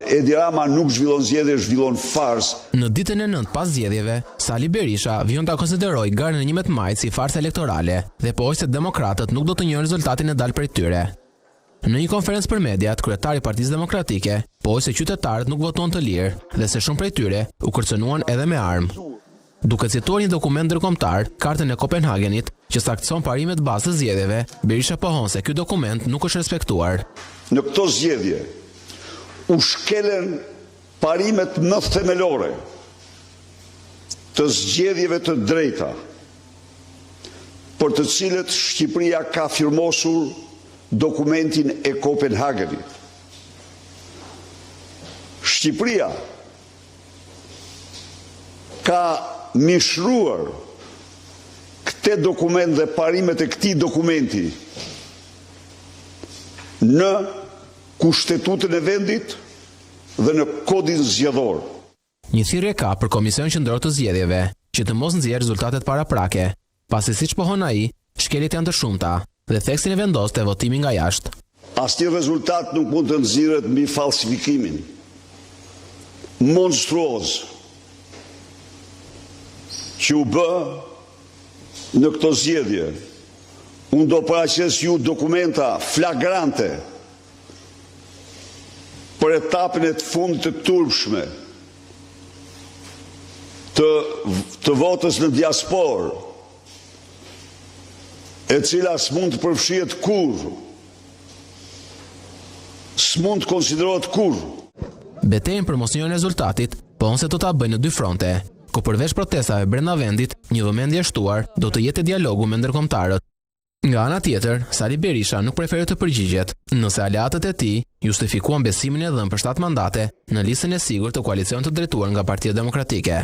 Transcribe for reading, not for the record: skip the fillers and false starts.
Edi Rama nuk zhvillon zgjedhje, zhvillon fars. Në ditën e 9 pas zgjedhjeve, Sali Berisha vion ta konsideroi garën e 11 majit si farsë elektorale dhe pohoi se demokratët nuk do të njohin rezultatin e dalë prej tyre. Në një konferencë për mediat, kryetari i Partisë Demokratike pohoi se qytetarët nuk votuan të lirë dhe se shumë prej tyre u kërcënuan edhe me armë. Duke cituar një dokument ndërkombëtar, Kartën e Kopenhagenit, që saktëson parimet bazë të zgjedhjeve, Berisha pohon se ky dokument nuk është respektuar. Në këto zgjedhje u shkelen parimet më themelore të zgjedhjeve të drejta, për të cilët Shqipëria ka firmosur dokumentin e Kopenhagenit. Shqipëria ka mishruar këte dokument dhe parimet e këtij dokumenti në Kushtetutën e vendit dhe në kodin zgjedhor. Një thirrje ka për Komision Qendror të Zgjedhjeve që të mos nxjerrë rezultatet paraprake, pasi siç pohon ai, shkeljet janë të shumta dhe theksin e vendos të votimi nga jashtë. Asnjë rezultat nuk mund të nxirret mbi falsifikimin monstruoz që u bë në këto zgjedhje. Unë do paraqes ju dokumenta flagrante për etapën e të fundit të turpshme të votës në diasporë, e cila s'mund të përfshihet kurrë, s'mund të konsiderohet kurrë. Betejën për mos njohjen e rezultatit, pohon se do ta bëjnë në dy fronte, ku përveç protestave brenda vendit, një vëmendje e shtuar do të jetë dialogu me ndërkombëtarët. Nga ana tjetër, Sali Berisha nuk preferoi të përgjigjet nëse aleatët e tij justifikuan besimin e dhënë për 7 mandate në listën e sigurt të koalicionit të drejtuar nga Partia Demokratike.